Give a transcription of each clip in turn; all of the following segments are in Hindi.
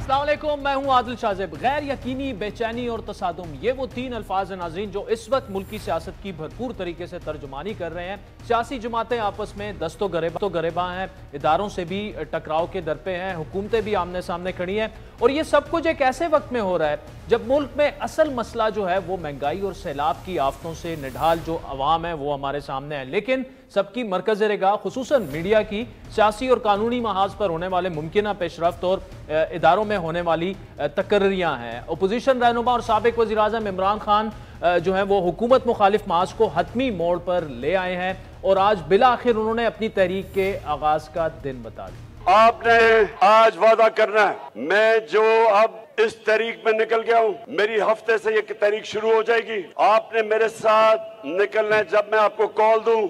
अस्सलाम वालेकुम, मैं हूं आदिल शाज़ेब। गैर यकीनी, बेचैनी और तसादुम, ये वो तीन अल्फाज हैं नाज़रीन जो इस वक्त मुल्की सियासत की भरपूर तरीके से तर्जुमानी कर रहे हैं। सियासी जमातें आपस में दस्तो गरेबा हैं, इदारों से भी टकराव के दर पे हैं, हुकूमतें भी आमने सामने खड़ी हैं। और ये सब कुछ एक ऐसे वक्त में हो रहा है जब मुल्क में असल मसला जो है वो महंगाई और सैलाब की आफतों से निढाल जो अवाम है वो हमारे सामने है। लेकिन सबकी मरकज़ निगाह खुसूसन मीडिया की सियासी और कानूनी महाज पर होने वाले मुमकिन पेशरफ्त और इदारों में होने वाली तकर्रियाँ हैं। अपोजिशन रहनुमा और साबिक वज़ीर आज़म इमरान खान जो है वो हुकूमत मुखालिफ महाज को हतमी मोड़ पर ले आए हैं और आज बिला आखिर उन्होंने अपनी तहरीक के आगाज का दिन बता दिया। आपने आज वादा करना है, मैं जो अब इस तहरीक में निकल गया हूँ, मेरी हफ्ते से ये तहरीक शुरू हो जाएगी। आपने मेरे साथ निकलना है जब मैं आपको कॉल दूं।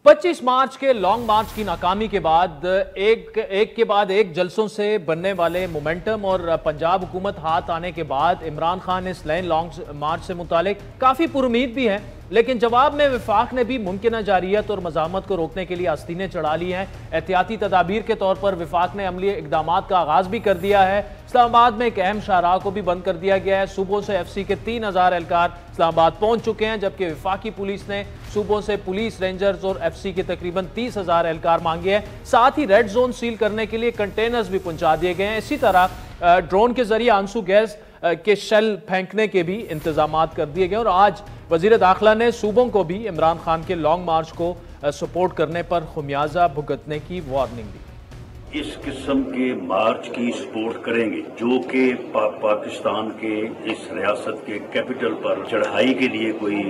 25 मार्च के लॉन्ग मार्च की नाकामी के बाद एक के बाद एक जलसों से बनने वाले मोमेंटम और पंजाब हुकूमत हाथ आने के बाद इमरान खान इस नए लॉन्ग मार्च से मुतालिक काफ़ी पुरुमीद भी हैं, लेकिन जवाब में वफाक ने भी मुमकिन जारियत और मज़ामत को रोकने के लिए आस्तीनें चढ़ा ली हैं। एहतियाती तदाबीर के तौर पर वफाक ने अमली इकदाम का आगाज़ भी कर दिया है। इस्लामाबाद में एक अहम शाहराह को भी बंद कर दिया गया है। सूबों से FC के 3000 एहलकार इस्लामाबाद पहुंच चुके हैं, जबकि वफाकी पुलिस ने सूबों से पुलिस, रेंजर्स और FC के तकरीबन 30,000 एहलकार मांगे हैं। साथ ही रेड जोन सील करने के लिए कंटेनर्स भी पहुंचा दिए गए हैं। इसी तरह ड्रोन के जरिए आंसू गैस के शेल फेंकने के भी इंतजाम कर दिए गए और आज वजीर दाखिला ने सूबों को भी इमरान खान के लॉन्ग मार्च को सपोर्ट करने पर खुमियाजा भुगतने की वार्निंग दी। इस किस्म के मार्च की सपोर्ट करेंगे जो कि पाकिस्तान के इस रियासत के कैपिटल पर चढ़ाई के लिए कोई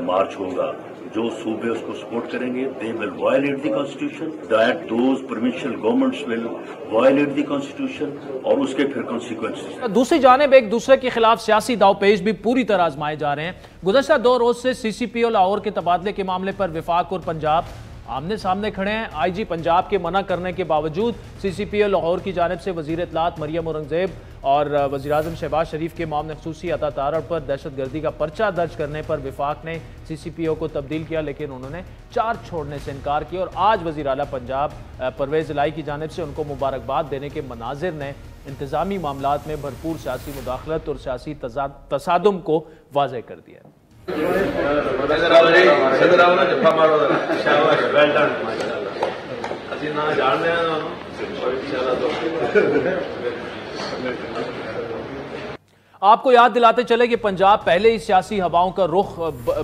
मार्च होगा। जो सूबे उसको सपोर्ट करेंगे, they will violate the constitution, that those provincial governments will violate the constitution और उसके फिर कॉन्सिक्वेंसेस। दूसरी जानिब एक दूसरे के खिलाफ सियासी दावपेच भी पूरी तरह आजमाए जा रहे हैं। गुज़श्ता 2 रोज से CCP और लाहौर के तबादले के मामले पर वफाक और पंजाब आमने सामने खड़े हैं। IG पंजाब के मना करने के बावजूद CCP और लाहौर की जानिब से वज़ीर इत्तलात मरियम औरंगज़ेब और वज़ीर आज़म शहबाज शरीफ के मामले खसूसी अता तारड़ पर दहशतगर्दी का पर्चा दर्ज करने पर वफाक ने CCPO को तब्दील किया, लेकिन उन्होंने चार्ज छोड़ने से इनकार किया और आज वज़ीर आला पंजाब परवेज़ इलाही की जानिब से उनको मुबारकबाद देने के मनाजिर ने इंतज़ामी मामलात में भरपूर सियासी मुदाखलत और सियासी तसादुम को वाज़ेह कर दिया। आपको याद दिलाते चले कि पंजाब पहले ही सियासी हवाओं का रुख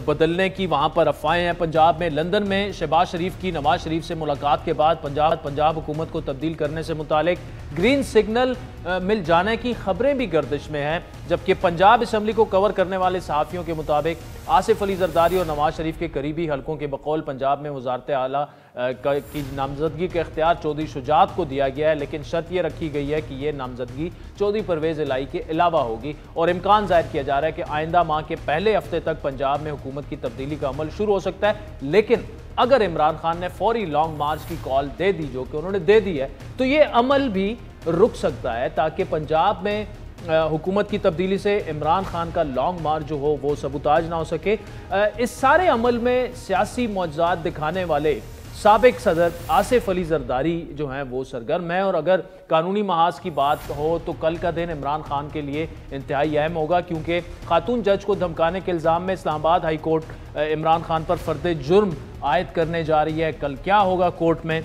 बदलने की वहां पर अफवाहें हैं। पंजाब में लंदन में शहबाज शरीफ की नवाज शरीफ से मुलाकात के बाद पंजाब हुकूमत को तब्दील करने से मुतालिक ग्रीन सिग्नल मिल जाने की खबरें भी गर्दिश में हैं, जबकि पंजाब असम्बली को कवर करने वाले सहाफ़ियों के मुताबिक आसिफ अली जरदारी और नवाज शरीफ के करीबी हलकों के बकौल पंजाब में वज़ारत आला की नामजदगी का इख्तियार चौधरी शुजात को दिया गया है, लेकिन शर्त यह रखी गई है कि यह नामजदगी चौधरी परवेज़ इलाही के अलावा होगी और इम्कान ज़ाहिर किया जा रहा है कि आइंदा माह के पहले हफ्ते तक पंजाब में हुकूमत की तब्दीली का अमल शुरू हो सकता है। लेकिन अगर इमरान खान ने फौरी लॉन्ग मार्च की कॉल दे दी, जो कि उन्होंने दे दी है, तो ये अमल भी रुक सकता है ताकि पंजाब में हुकूमत की तब्दीली से इमरान खान का लॉन्ग मार्च जो हो वो सबूताज ना हो सके। इस सारे अमल में सियासी मौजज़ात दिखाने वाले साबिक सदर आसिफ अली जरदारी जो हैं वो सरगर्म है और अगर कानूनी महाज की बात हो तो कल का दिन इमरान खान के लिए इंतहाई अहम होगा, क्योंकि खातून जज को धमकाने के इल्ज़ाम में इस्लामाबाद हाई कोर्ट इमरान खान पर फर्द जुर्म आयद करने जा रही है। कल क्या होगा कोर्ट में,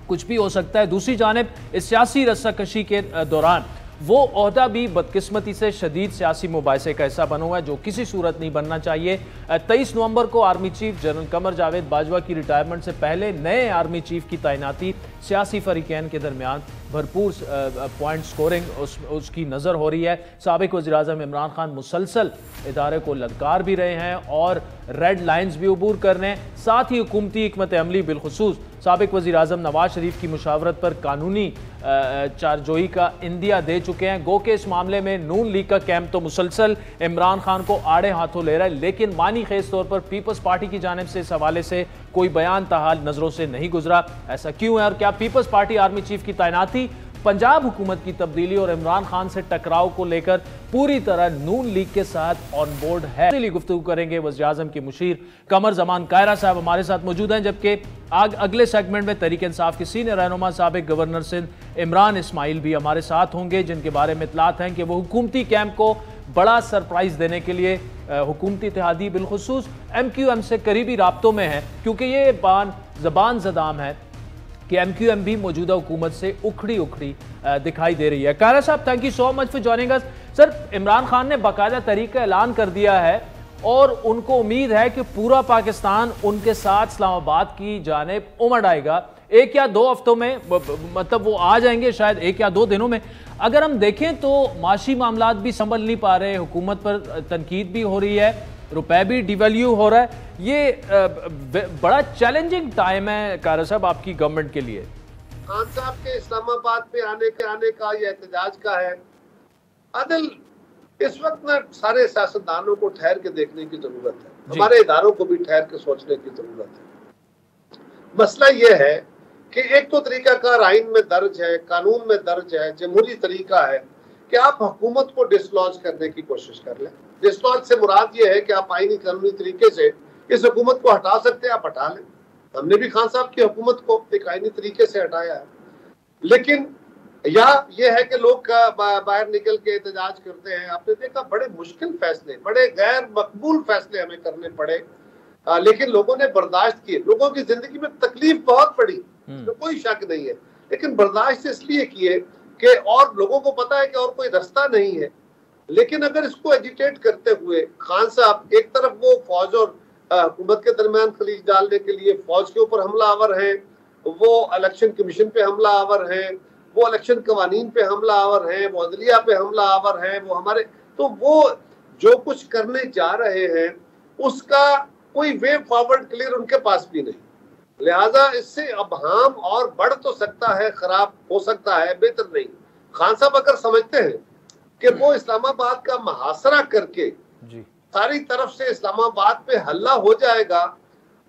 कुछ भी हो सकता है। दूसरी जानिब इस सियासी रस्साकशी के दौरान वो ओहदा भी बदकिस्मती से शदीद सियासी मुबाहिसे का हिस्सा बना हुआ है, जो किसी सूरत नहीं बनना चाहिए। 23 नवंबर को army chief general Qamar Javed Bajwa की रिटायरमेंट से पहले नए आर्मी चीफ की तैनाती सियासी फरीकैन के दरमियान भरपूर पॉइंट स्कोरिंग उसकी नज़र हो रही है। साबिक वज़ीर आज़म इमरान खान मुसलसल इदारे को ललकार भी रहे हैं और रेड लाइन्स भी अबूर कर रहे हैं। साथ ही हुकूमती हिकमत अमली बिलखुसूस साबिक वज़ीर आज़म नवाज शरीफ की मुशावरत पर कानूनी चारजोई का इंदिया दे चुके हैं। गो के इस मामले में नून लीग का कैंप तो मुसलसल इमरान खान को आड़े हाथों ले रहा है, लेकिन मानी खेज तौर पर पीपल्स पार्टी की जानिब से इस हवाले से कोई बयान ताहाल नजरों से नहीं गुजरा। ऐसा क्यों है और क्या पीपल्स पार्टी आर्मी चीफ की तैनाती पंजाब हुकूमत की तब्दीली और इमरान खान से टकराव को लेकर पूरी तरह नून लीग के साथ ऑन बोर्ड है। इसलिए गुफ्तगू करेंगे वज़ीर-ए-आज़म के मुशीर कमर ज़मान कायरा साहब हमारे साथ मौजूद हैं, जबकि अगले सेगमेंट में तहरीक इंसाफ के सीनियर रहनुमा साबिक गवर्नर सिंध इमरान इस्माइल भी हमारे साथ होंगे, जिनके बारे में इतलात हैं कि वो हुकूमती कैंप को बड़ा सरप्राइज देने के लिए हुकूमती इत्तेहादी बिलखुसूस MQM से करीबी राब्तों में है, क्योंकि ये ज़बान ज़दाम है कि MQM भी मौजूदा हुकूमत से उखड़ी दिखाई दे रही है। कायरा साहब, thank you so much for joining us. Sir, Imran Khan ने बाकायदा तरीके का ऐलान कर दिया है और उनको उम्मीद है कि पूरा पाकिस्तान उनके साथ इस्लामाबाद की जानिब उमड़ आएगा। 1 या 2 हफ्तों में, मतलब वो आ जाएंगे शायद 1 या 2 दिनों में। अगर हम देखें तो माशी मामलात भी संभल नहीं पा रहे, हुकूमत पर तनकीद भी हो रही है, रुपए भी डिवैल्यू हो रहा है। ये बड़ा चैलेंजिंग टाइम है कारा साहब आपकी गवर्नमेंट के लिए। खान साहब के इस्लामाबाद पे आने का या एहतजाज का है अदल, इस वक्त ना सारे सियासतदानों को ठहर के देखने की जरूरत है, हमारे इदारों को भी ठहर के सोचने की जरूरत है। मसला ये है कि एक तो तरीकाकार आइन में दर्ज है, कानून में दर्ज है, जमहूरी तरीका है कि आप हुकूमत को डिसलॉज करने की कोशिश कर लें। डिसलॉज से मुराद ये है कि आप आईनी कानूनी तरीके से इस हुकूमत को हटा सकते हैं, आप हटा लें। हमने भी खान साहब की हुकूमत को एक आईनी तरीके से हटाया है, लेकिन या ये है कि लोग बाहर निकल के एहतजाज करते हैं। आपने देखा बड़े मुश्किल फैसले, बड़े गैर मकबूल फैसले हमें करने पड़े, लेकिन लोगों ने बर्दाश्त किए। लोगों की जिंदगी में तकलीफ बहुत पड़ी, तो कोई शक नहीं है, लेकिन बर्दाश्त इसलिए किए कि और लोगों को पता है कि और कोई रास्ता नहीं है। लेकिन अगर इसको एजिटेट करते हुए खान साहब एक तरफ वो फौज और हुकूमत के दरमियान खलीज डालने के लिए फौज के ऊपर हमलावर हैं, वो इलेक्शन कमीशन पे हमलावर हैं, वो इलेक्शन कवानीन पे हमलावर हैं, वो अदलिया पे हमलावर हैं, वो हमारे, तो वो जो कुछ करने जा रहे हैं उसका कोई वे फॉरवर्ड क्लियर उनके पास भी नहीं। लिहाजा इससे अबहम और बढ़ तो सकता है, खराब हो सकता है, बेहतर नहीं। खान साहब अगर समझते हैं कि वो इस्लामाबाद का मुहासरा करके सारी तरफ से इस्लामाबाद पे हल्ला हो जाएगा,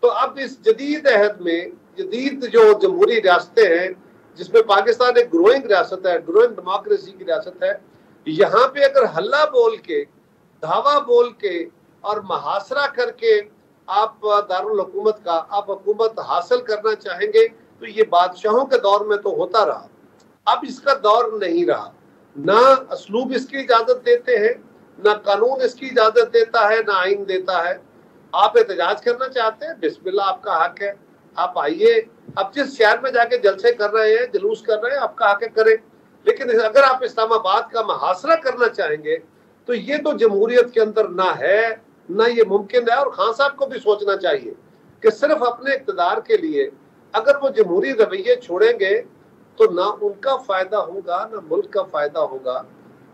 तो अब इस जदीद अहद में जदीद जो जमहूरी रियासतें हैं, जिसमें पाकिस्तान एक ग्रोइंग रियासत है, ग्रोइंग डेमोक्रेसी की रियासत है, यहाँ पे अगर हल्ला बोल के, धावा बोल के और मुहासरा करके आप दारुल हुकूमत का आप हुकूमत हासिल करना चाहेंगे, तो ये बादशाहों के दौर में तो होता रहा, अब इसका दौर नहीं रहा। ना असलूब इसकी इजाजत देते हैं, ना कानून इसकी इजाजत देता है, ना आइन देता है। आप एहतजाज करना चाहते हैं, बिस्मिल्लाह, आपका हक है, आप आइए। अब जिस शहर में जाके जलसे कर रहे हैं, जुलूस कर रहे हैं, आपका हक है, करें। लेकिन अगर आप इस्लामाबाद का मुहासरा करना चाहेंगे तो ये तो जमहूरियत के अंदर ना है, ना ये मुमकिन है। और खान साहब को भी सोचना चाहिए कि सिर्फ अपने इक़्तिदार के लिए अगर वो जमहूरी रवैये छोड़ेंगे तो ना उनका फायदा होगा, ना मुल्क का फायदा होगा।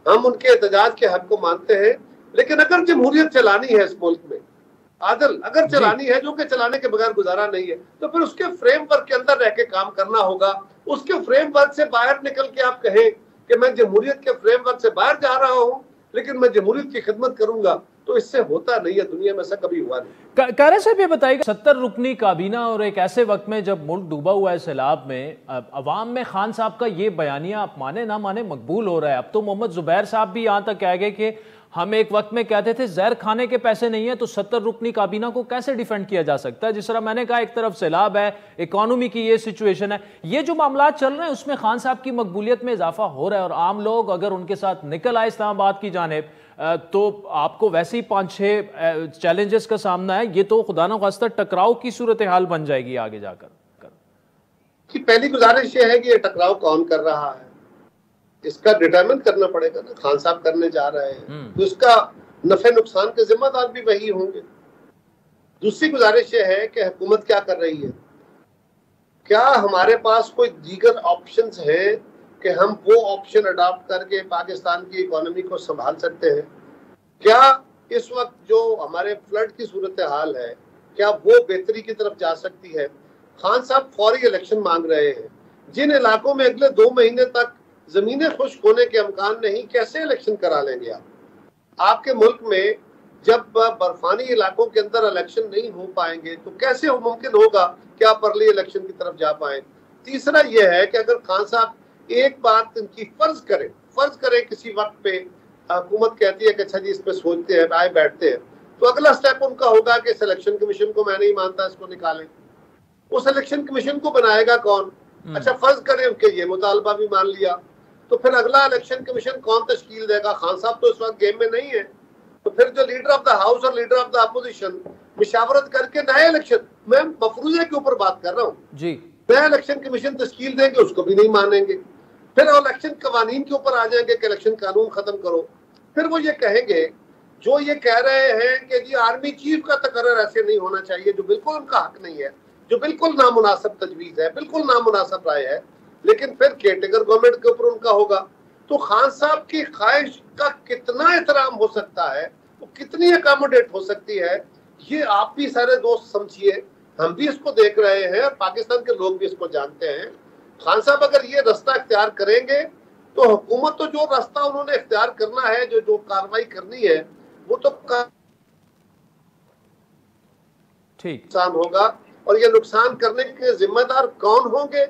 हम उनके एहतजाज के हक को मानते हैं, लेकिन अगर जमहूरियत चलानी है इस मुल्क में, आदल अगर चलानी है, जो कि चलाने के बगैर गुजारा नहीं है, तो फिर उसके फ्रेमवर्क के अंदर रह के काम करना होगा। उसके फ्रेमवर्क से बाहर निकल के आप कहें कि मैं जमहूरियत के फ्रेमवर्क से बाहर जा रहा हूं, लेकिन मैं जमहूरियत की खिदमत करूंगा, तो इससे होता नहीं है, दुनिया में ऐसा कभी हुआ नहीं। कारा साहब ये बताइएगा, 70 रुकनी काबीना और एक ऐसे वक्त में जब मुल्क डूबा हुआ है सैलाब में, अवाम में खान साहब का ये बयानिया आप माने ना माने मकबूल हो रहा है। अब तो मोहम्मद जुबैर साहब भी यहाँ तक कह गए कि हम एक वक्त में कहते थे जहर खाने के पैसे नहीं है, तो 70 रुकनी काबीना को कैसे डिफेंड किया जा सकता है। जिस तरह मैंने कहा, एक तरफ सैलाब है, इकोनॉमी की ये सिचुएशन है, ये जो मामला चल रहे हैं उसमें खान साहब की मकबूलियत में इजाफा हो रहा है, और आम लोग अगर उनके साथ निकल आए इस्लामाबाद की जानिब, तो आपको वैसे ही 5-6 चैलेंजेस का सामना है। ये तो खुदा न खास्ता टकराव की सूरत हाल बन जाएगी आगे जाकर। कि पहली गुजारिश ये है कि ये टकराव कौन कर रहा है, इसका डिटरमिन करना पड़ेगा ना। खान साहब करने जा रहे हैं तो इसका नफे नुकसान के जिम्मेदार भी वही होंगे। दूसरी गुजारिश ये है कि हुकूमत क्या कर रही है, क्या हमारे पास कोई दीगर ऑप्शंस हैं कि हम वो ऑप्शन अडॉप्ट करके पाकिस्तान की इकोनॉमी को संभाल सकते हैं। क्या इस वक्त जो हमारे फ्लड की सूरत हाल है, क्या वो बेहतरी की तरफ जा सकती है। खान साहब फौरी इलेक्शन मांग रहे हैं, जिन इलाकों में अगले 2 महीने तक जमीनें खुश्क होने के इम्कान नहीं, कैसे इलेक्शन करा लेंगे आप। आपके मुल्क में जब बर्फानी इलाकों के अंदर इलेक्शन नहीं हो पाएंगे तो कैसे मुमकिन होगा कि आप अर्ली इलेक्शन की तरफ जा पाए। तीसरा यह है कि अगर खान साहब एक बात इनकी फर्ज करें किसी वक्त पे हुकूमत कहती है कि अच्छा जी इस पे सोचते हैं, आए बैठते हैं, तो अगला स्टेप उनका होगा कि सिलेक्शन कमीशन को मैं नहीं मानता, इसको निकालें। वो सिलेक्शन कमीशन को बनाएगा कौन? अच्छा फर्ज करें उनके ये मुतालबा भी मान लिया, तो फिर अगला इलेक्शन कमीशन कौन तश्कील देगा? खान साहब तो इस वक्त गेम में नहीं है, तो फिर जो लीडर ऑफ द हाउस और लीडर ऑफ द अपोजिशन मुशावरत करके नए इलेक्शन, मैं मफरूजे के ऊपर बात कर रहा हूँ जी, नया इलेक्शन कमीशन तश्कील देंगे, उसको भी नहीं मानेंगे। फिर इलेक्शन कवानीन के ऊपर आ जाएंगे कि इलेक्शन कानून खत्म करो। फिर वो ये कहेंगे, जो ये कह रहे हैं कि जी आर्मी चीफ का तकर्रर ऐसे नहीं होना चाहिए, जो बिल्कुल उनका हक नहीं है, जो बिल्कुल नामुनासिब तजवीज है, बिल्कुल नामुनासिब राय है, लेकिन फिर केटेगर गवर्नमेंट के ऊपर उनका होगा। तो खान साहब की ख्वाहिश का कितना एहतराम हो सकता है, वो कितनी अकोमोडेट हो सकती है, ये आप भी सारे दोस्त समझिए, हम भी इसको देख रहे हैं और पाकिस्तान के लोग भी इसको जानते हैं। खान साहब अगर ये रास्ता इख्तियार करेंगे तो हुकूमत तो जो रास्ता उन्होंने इख्तियार करना है, जो कार्रवाई करनी है, वो तो ठीक नुकसान होगा। और ये नुकसान करने के जिम्मेदार कौन होंगे,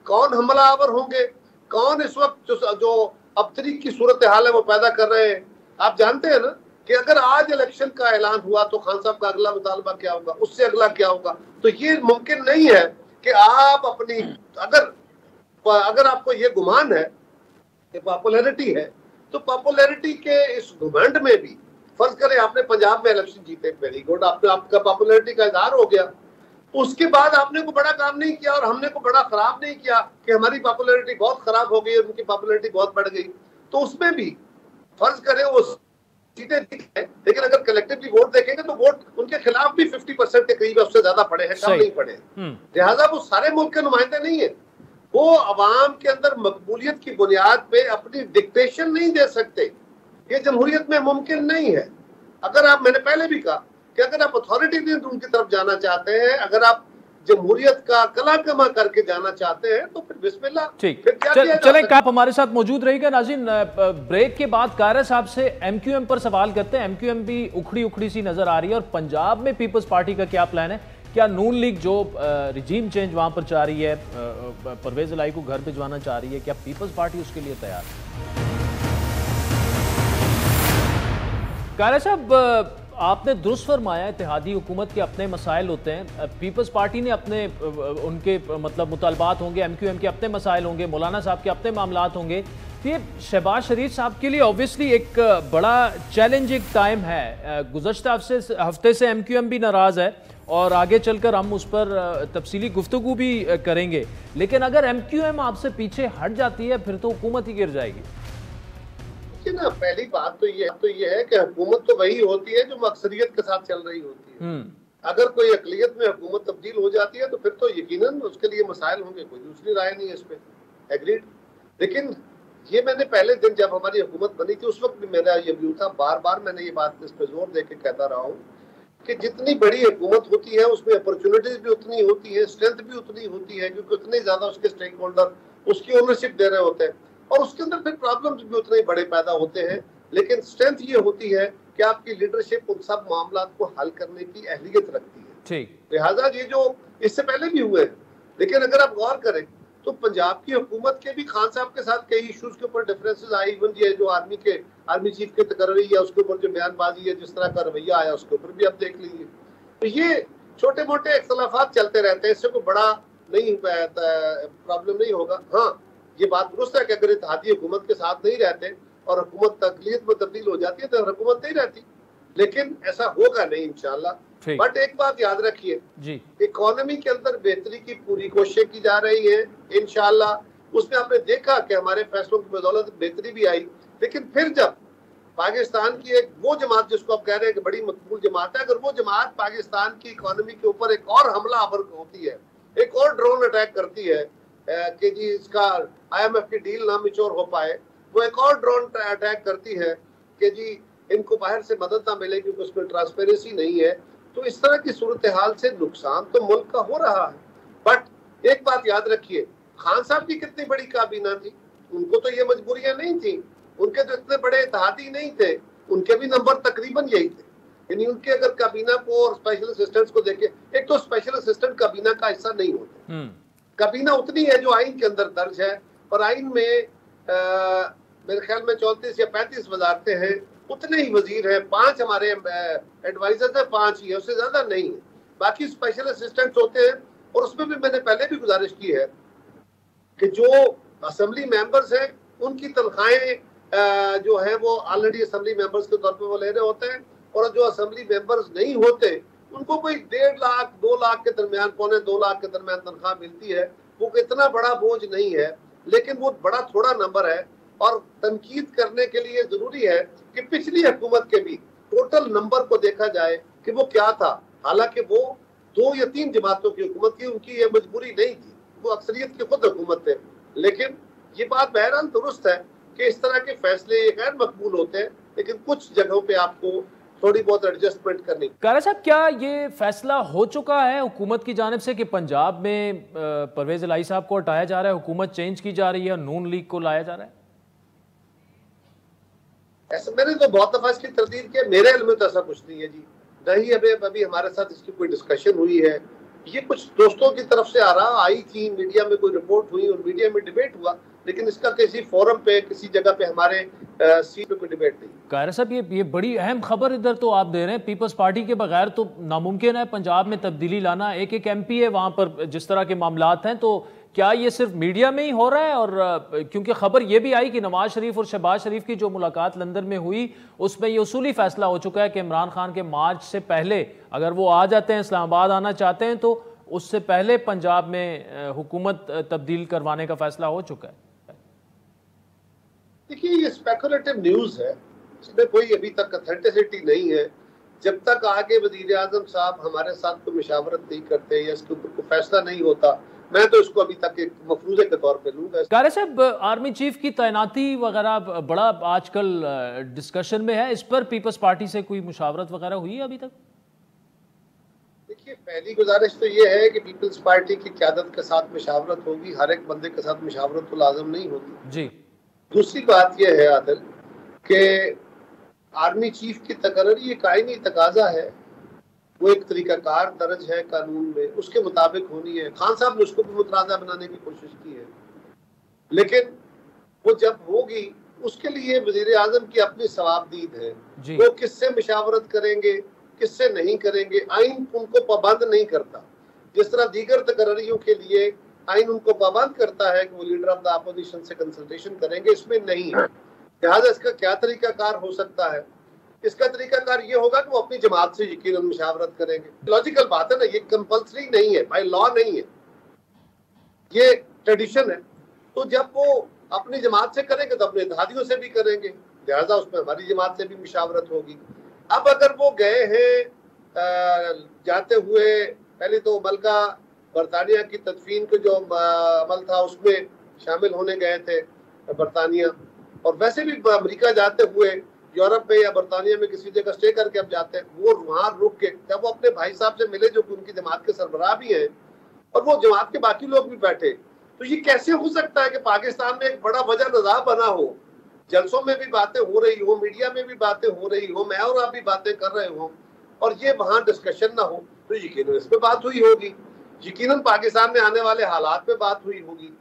कौन हमलावर होंगे, कौन इस वक्त जो अबतरी की सूरत हाल है वो पैदा कर रहे हैं? आप जानते हैं ना कि अगर आज इलेक्शन का ऐलान हुआ तो खान साहब का अगला मुतालबा क्या होगा, उससे अगला क्या होगा। तो ये मुमकिन नहीं है कि आप अपनी, अगर आपको ये गुमान है कि पॉपुलैरिटी है, तो पॉपुलैरिटी के इस घमंड में भी, फर्ज करें आपने पंजाब में इलेक्शन जीते, वेरी गुड, आपका पॉपुलैरिटी का इजहार हो गया, उसके बाद आपने को बड़ा काम नहीं किया और हमने को बड़ा खराब नहीं किया कि हमारी पॉपुलैरिटी बहुत खराब हो गई और उनकी पॉपुलैरिटी बहुत बढ़ गई। तो उसमें भी फर्ज करें वो सीटें ठीक है, लेकिन अगर कलेक्टिवली वोट देखेंगे तो वोट उनके खिलाफ भी 50% के करीब, उससे ज्यादा पड़े हैं, कम नहीं पड़े। लिहाजा वो सारे मुल्क के नुमाइंदे नहीं है, वो अवाम के अंदर मकबूलियत की बुनियाद पे अपनी डिक्टेशन नहीं दे सकते। ये जमहूरियत में मुमकिन नहीं है। अगर आप, मैंने पहले भी कहा कि अगर आप अथॉरिटी उनकी तरफ जाना चाहते हैं, अगर आप जमहूरियत का कला कमा करके जाना चाहते हैं, तो फिर बिस्मिल्लाह। ठीक, चलें, आप हमारे साथ मौजूद रहेगा। नाज़रीन, ब्रेक के बाद कारा साहब से एमक्यूएम पर सवाल करते हैं। एमक्यूएम भी उखड़ी सी नजर आ रही है, और पंजाब में पीपल्स पार्टी का क्या प्लान है? क्या नून लीग जो रिजीम चेंज वहां पर चाह रही है, परवेज इलाही को घर भिजवाना चाह रही है, क्या पीपल्स पार्टी उसके लिए तैयार है? कारा साहब, आपने दुरुस्त फरमाया, इत्तेहादी हुकूमत के अपने मसाइल होते हैं, पीपल्स पार्टी ने अपने उनके मतलब मुतालबात होंगे, एमक्यूएम के अपने मसाइल होंगे, मौलाना साहब के अपने मामलात होंगे। तो ये शहबाज शरीफ साहब के लिए ऑब्वियसली एक बड़ा चैलेंजिंग टाइम है। गुज़श्ता हफ्ते से एमक्यूएम भी नाराज़ है और आगे चलकर हम उस पर तफसीली गुफ्तगू भी करेंगे, लेकिन अगर एमक्यूएम आपसे पीछे हट जाती है फिर तो हुकूमत ही गिर जाएगी। ना, पहली बात तो ये है कि हुकूमत तो वही होती है जो अक्सरियत के साथ चल रही होती है। अगर कोई अकलियत में हुकूमत तब्दील हो जाती है तो फिर तो यकीनन उसके लिए मसाइल होंगे, कोई दूसरी राय नहीं है इस पे, एग्रीड। लेकिन ये मैंने पहले दिन जब हमारी हुकूमत बनी थी उस वक्त भी मेरा ये व्यू था, बार बार मैंने ये बात इस पे जोर देके कहता रहा हूँ कि जितनी बड़ी हुकूमत होती है उसमें अपॉर्चुनिटीज भी उतनी होती है, स्ट्रेंथ भी उतनी होती है, क्योंकि उतने ज्यादा उसके स्टेक होल्डर उसकी ओनरशिप दे रहे होते हैं, और उसके अंदर फिर प्रॉब्लम्स भी उतने बड़े पैदा होते हैं। लेकिन स्ट्रेंथ ये होती है कि आपकी लीडरशिप उन सब मामलात को हल करने की अहलियत रखती है। ठीक, लिहाजा ये जो इससे पहले भी हुए, लेकिन अगर आप गौर करें तो पंजाब की हुकूमत के भी खान साहब के साथ कई इश्यूज के ऊपर डिफरेंसेस आए। इवन ये जो आर्मी चीफ के तकर्री है उसके ऊपर जो बयानबाजी है, जिस तरह का रवैया आया उसके ऊपर भी आप देख लीजिए। तो ये छोटे मोटे इख्तलाफात चलते रहते हैं, इससे कोई बड़ा नहीं प्रॉब्लम नहीं होगा। हाँ, ये बात दुरुस्त है कि अगर इत्तेहादी हुकूमत के साथ नहीं रहते और हुकूमत तकलीफ में तब्दील हो जाती है तो हुकूमत नहीं रहती, लेकिन ऐसा होगा नहीं इंशाल्लाह। बट एक बात याद रखिए जी, इकोनॉमी के अंदर बेहतरी की पूरी कोशिश की जा रही है इंशाल्लाह। उसमें आपने देखा कि हमारे फैसलों की बदौलत बेहतरी भी आई, लेकिन फिर जब पाकिस्तान की एक वो जमात जिसको आप कह रहे हैं कि बड़ी मकबूल जमात है, अगर वो जमात पाकिस्तान की इकोनॉमी के ऊपर एक और हमला आवर होती है, एक और ड्रोन अटैक करती है कि जी इसका IMF की डील ना मिचोर हो पाए, वो एक और ड्रोन अटैक करती है कि जी इनको बाहर से मदद ना मिले क्योंकि उसमें ट्रांसपेरेंसी नहीं है, तो इस तरह की सूरत हाल से नुकसान तो मुल्क का हो रहा है। बट एक बात याद रखिए, खान साहब की कितनी बड़ी काबीना थी, उनको तो ये मजबूरियां नहीं थी, उनके तो इतने बड़े इत्तेहादी नहीं थे, उनके भी नंबर तकरीबन यही थे। यानी उनके अगर काबीना को और स्पेशल असिस्टेंट्स को देखे, एक तो स्पेशल असिस्टेंट काबीना का हिस्सा नहीं होते, काबीना उतनी है जो आइन के अंदर दर्ज है, और आइन में मेरे ख्याल में 34 या 35 वजारतें हैं, उतने ही वजीर हैं, 5 हमारे एडवाइजर्स हैं, 5 ही है, उससे ज्यादा नहीं है। बाकी स्पेशल असिस्टेंट्स होते हैं। और उसमें भी मैंने पहले भी गुजारिश की है कि जो असेंबली मेंबर्स हैं उनकी तनख्वाहें जो है वो ऑलरेडी असेंबली मेंबर्स के तौर पे वो ले रहे होते हैं, और जो असेंबली मेंबर्स नहीं होते उनको कोई 1.5 लाख 2 लाख के दरमियान, 2.25 लाख के दरमियान तनख्वाह मिलती है। वो इतना बड़ा बोझ नहीं है, लेकिन वो बड़ा थोड़ा नंबर है। और तनकीद करने के लिए जरूरी है कि पिछली हुकूमत के भी टोटल नंबर को देखा जाए कि वो क्या था। हालांकि वो 2 या 3 जमातों की हुकूमत थी, उनकी ये मजबूरी नहीं थी, वो अक्सरियत की खुद हुकूमत थे। लेकिन ये बात बहरहाल दुरुस्त है कि इस तरह के फैसले गैर मकबूल होते हैं, लेकिन कुछ जगहों पे आपको थोड़ी बहुत एडजस्टमेंट करनी। कारा साहब, क्या ये फैसला हो चुका है हुकूमत की जानिब से कि पंजाब में परवेज इलाही साहब को हटाया जा रहा है, हुकूमत चेंज की जा रही है, नून लीग को लाया जा रहा है? ऐसा मैंने तो बहुत दफा इसकी तरदीद की, मेरे इल्म में तो ऐसा कुछ नहीं है जी। नहीं अभी हमारे साथ इसकी कोई डिस्कशन हुई है। ये कुछ दोस्तों की तरफ से आ रहा आई थी, मीडिया में कोई रिपोर्ट हुई और मीडिया में डिबेट हुआ, लेकिन इसका किसी फोरम पे किसी जगह पे हमारे सीट पे कोई डिबेट नहीं। कायरा साहब, ये बड़ी अहम खबर इधर तो आप दे रहे हैं। पीपल्स पार्टी के बगैर तो नामुमकिन है पंजाब में तब्दीली लाना। एक MP है वहां पर, जिस तरह के मामलात हैं, तो क्या ये सिर्फ मीडिया में ही हो रहा है? और क्योंकि खबर ये भी आई कि नवाज शरीफ और शहबाज शरीफ की जो मुलाकात लंदन में हुई उसमें ये उसूली फैसला हो चुका है कि इमरान खान के मार्च से पहले अगर वो आ जाते हैं, इस्लामाबाद आना चाहते हैं, तो उससे पहले पंजाब में हुकूमत तब्दील करवाने का फैसला हो चुका है। देखिए, ये स्पेकुलेटिव न्यूज है, इसमें कोई अभी तक ऑथेंटिसिटी नहीं है। जब तक आगे वजीर आजम साहब हमारे साथ कोई मशावरत नहीं करते या इसके ऊपर कोई फैसला नहीं होता, मैं तो इसको अभी तक एक मफरूजे के तौर पे लूंगा। कारे साहब, आर्मी चीफ की तैनाती वगैरह बड़ा आजकल डिस्कशन में है, इस पर पीपल्स पार्टी से कोई मुशावरत वगैरह हुई है अभी तक? देखिए, पहली गुजारिश तो ये है कि पीपल्स पार्टी की क़यादत के साथ मुशावरत होगी, हर एक बंदे के साथ मुशावरत तो लाजम नहीं होती जी। दूसरी बात यह है आदिल कि आर्मी चीफ की तकर्री एक आईनी तकाजा है, वो एक तरीकाकार दर्ज है कानून में, उसके मुताबिक होनी है। खान साहब ने उसको भी मुतराजा बनाने की कोशिश की है, लेकिन वो जब होगी उसके लिए वजीर आजम की अपनी सवाबदीद है। वो किससे मुशावरत करेंगे, किससे नहीं करेंगे, आइन उनको पाबंद नहीं करता। जिस तरह दीगर तकर्रियों के लिए आइन उनको पाबंद करता है कि वो लीडर ऑफ द अपोजिशन से कंसल्टेशन करेंगे, इसमें नहीं है। लिहाजा इसका क्या तरीकाकार हो सकता है? इसका तरीकाकार ये होगा कि वो अपनी जमात से यकीनन मुशावरत करेंगे। लॉजिकल बात है ना, ये कंपल्सरी नहीं है, बाय लॉ नहीं है, ये ट्रेडिशन है। तो जब वो अपनी जमात से करेंगे तो अपने इत्तेहादियों से भी करेंगे, लिहाजा उसमें हमारी जमात से भी मुशावरत होगी। अब अगर वो गए हैं जाते हुए, पहले तो मलका बरतानिया की तदफीन का जो अमल था उसमें शामिल होने गए थे बरतानिया, और वैसे भी अमेरिका जाते हुए यूरोप में या बरतानिया में किसी जगह स्टे करके अब जाते हैं, वो वहां रुक के जब वो अपने भाई साहब से मिले जो कि उनकी जमात के सरबराह भी हैं और वो जमात के बाकी लोग भी बैठे, तो ये कैसे हो सकता है कि पाकिस्तान में एक बड़ा वजह नज़ा बना हो, जलसों में भी बातें हो रही हो, मीडिया में भी बातें हो रही हो, मैं और आप भी बातें कर रहे हो, और ये वहां डिस्कशन ना हो? तो यकीनन इस पे बात हुई होगी, यकीनन पाकिस्तान में आने वाले हालात पे बात हुई होगी,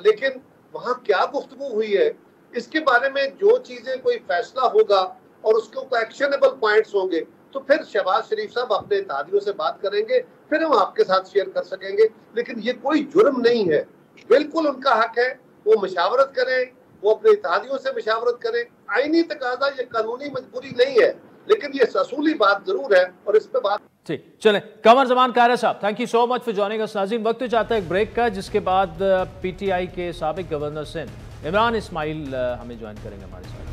लेकिन वहां क्या गुफ्तगू हुई है इसके बारे में जो चीजें कोई फैसला होगा और उसके ऊपर एक्शनेबल पॉइंट्स होंगे तो फिर शहबाज शरीफ साहब अपने इत्तेहादियों से बात करेंगे, फिर हम आपके साथ शेयर कर सकेंगे। लेकिन ये कोई जुर्म नहीं है, बिल्कुल उनका हक है, वो मशावरत करें, वो अपने इत्तेहादियों से मशावरत करें, आईनी तकाजा, ये कानूनी मजबूरी नहीं है, लेकिन ये असूली बात जरूर है और इस पे बात। ठीक, चलें। कमर जमान कायरा साहब, thank you so much for joining us. नाज़रीन, वक्त हो जाता है एक ब्रेक का, जिसके बाद PTI के साबिक गवर्नर सिंध इमरान इस्माइल हमें ज्वाइन करेंगे हमारे साथ।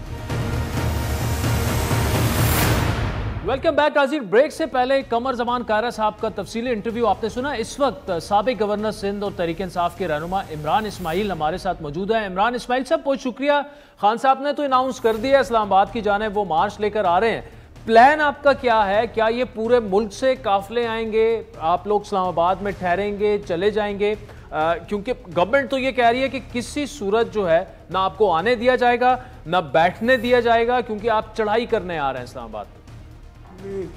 वेलकम बैक नाज़रीन। ब्रेक से पहले कमर जमान कायरा साहब का तफसीली इंटरव्यू आपने सुना। इस वक्त साबिक गवर्नर सिंध और तहरीक इंसाफ के रहनुमा इमरान इस्माइल हमारे साथ मौजूद है। इमरान इस्माइल साहब, बहुत शुक्रिया। खान साहब ने तो अनाउंस कर दिया इस्लामाबाद की जानिब वो मार्च लेकर आ रहे हैं, प्लान आपका क्या है? क्या ये पूरे मुल्क से काफिले आएंगे, आप लोग इस्लामाबाद में ठहरेंगे, चले जाएंगे? क्योंकि गवर्नमेंट तो ये कह रही है कि किसी सूरत जो है ना आपको आने दिया जाएगा ना बैठने दिया जाएगा, क्योंकि आप चढ़ाई करने आ रहे हैं इस्लामाबाद में।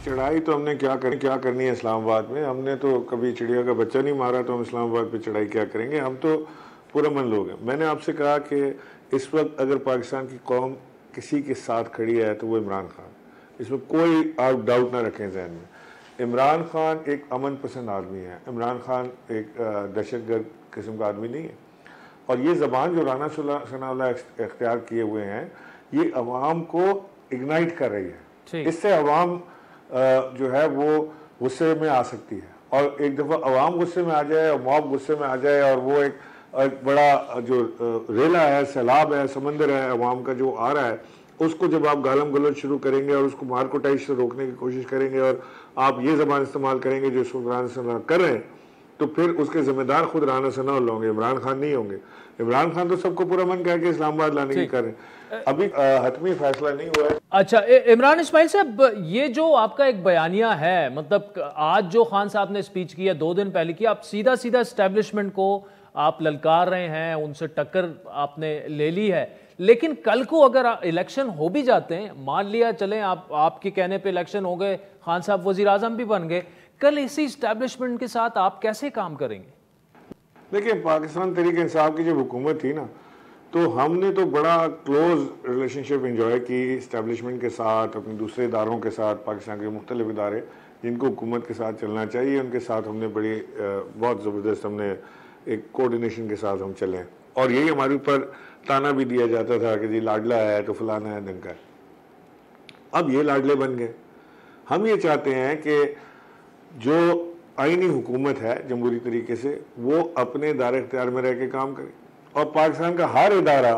चढ़ाई तो हमने क्या करनी है इस्लामाबाद में? हमने तो कभी चिड़िया का बच्चा नहीं मारा, तो हम इस्लामाबाद पे चढ़ाई क्या करेंगे? हम तो पुरअमन लोग हैं। मैंने आपसे कहा कि इस वक्त अगर पाकिस्तान की कौम किसी के साथ खड़ी है तो वो इमरान खान, इसमें कोई आप डाउट ना रखें जहन में। इमरान खान एक अमन पसंद आदमी है, इमरान खान एक दहशतगर्द किस्म का आदमी नहीं है। और ये ज़बान जो राना सनाउल्लाह इख्तियार किए हुए हैं, ये अवाम को इग्नाइट कर रही है। इससे अवाम जो है वो गुस्से में आ सकती है, और एक दफ़ा अवाम गुस्से में आ जाए और मॉब गुस्से में आ जाए, और वो एक बड़ा जो रेला है, सैलाब है, समंदर है अवाम का जो आ रहा है, उसको जब आप गालम गलोच शुरू करेंगे और उसको मार कुटाई से रोकने की कोशिश करेंगे और आप ये ज़बान इस्तेमाल करेंगे जो राना सनाउल्लाह कर रहे हैं, तो फिर उसके जिम्मेदार खुद राना सनाउल्लाह होंगे, इमरान खान नहीं होंगे। इमरान खान तो सबको पूरा मन कह के इस्लामाबाद लाने की कर रहे हैं, अभी हतमी फैसला नहीं हुआ है। अच्छा इमरान इस्माइल साहब, ये जो आपका एक बयानिया है, मतलब आज जो खान साहब ने स्पीच की है 2 दिन पहले की, आप सीधा सीधा एस्टेब्लिशमेंट को आप ललकार रहे हैं, उनसे टक्कर आपने ले ली है, लेकिन कल को अगर इलेक्शन हो भी जाते हैं, मान लिया चलें आपके कहने पे इलेक्शन हो गए, खान साहब वजीर आजम भी बन गए, कल इसी एस्टेब्लिशमेंट के साथ आप कैसे काम करेंगे? देखिए, पाकिस्तान तहरीक इंसाफ की जब हुकूमत थी ना, तो हमने तो बड़ा क्लोज रिलेशनशिप इंजॉय की इस्टेब्लिशमेंट के साथ, अपने दूसरे इदारों के साथ, पाकिस्तान के मुख्तलिफ इदारे जिनको हुकूमत के साथ चलना चाहिए उनके साथ हमने बड़ी बहुत ज़बरदस्त हमने एक कोऑर्डिनेशन के साथ हम चले। और यही हमारे ऊपर ताना भी दिया जाता था कि जी लाडला है तो फलाना है ढंका है। अब ये लाडले बन गए। हम ये चाहते हैं कि जो आईनी हुकूमत है जमहूरी तरीके से, वो अपने इदारे इख्तियार में रह के काम करे, और पाकिस्तान का हर इदारा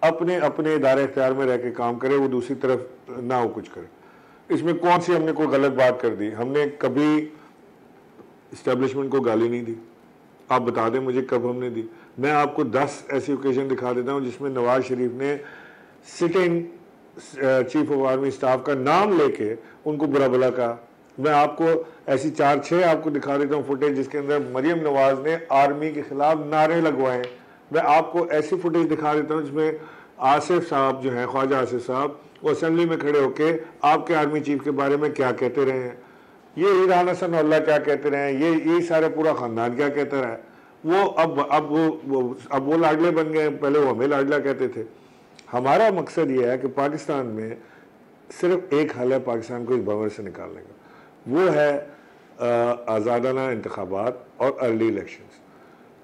अपने अपने इदारे इख्तियार में रह के काम करे, वो दूसरी तरफ ना हो कुछ करे। इसमें कौन सी हमने कोई गलत बात कर दी? हमने कभी इस्टेब्लिशमेंट को गाली नहीं दी। आप बता दें मुझे कब हमने दी? मैं आपको 10 ऐसी ओकेजन दिखा देता हूँ जिसमें नवाज शरीफ ने sitting chief of army staff का नाम लेके उनको बुरा भला कहा। मैं आपको ऐसी 4-6 आपको दिखा देता हूँ फुटेज जिसके अंदर मरियम नवाज ने आर्मी के खिलाफ नारे लगवाए। मैं आपको ऐसी फुटेज दिखा देता हूँ जिसमें आसिफ साहब जो हैं, ख्वाजा आसिफ साहब, वो असेंबली में खड़े होके आपके आर्मी चीफ के बारे में क्या कहते रहे हैं, ये राना सनाउल्लाह क्या कहते रहे हैं, ये सारे पूरा खानदान क्या कहता रहा है। वो अब वो लाडले बन गए, पहले वो हमें लाडला कहते थे। हमारा मकसद ये है कि पाकिस्तान में सिर्फ एक हल है पाकिस्तान को इस भंवर से निकालने का, वो है आज़ादाना इंतखाबात और अर्ली इलेक्शंस।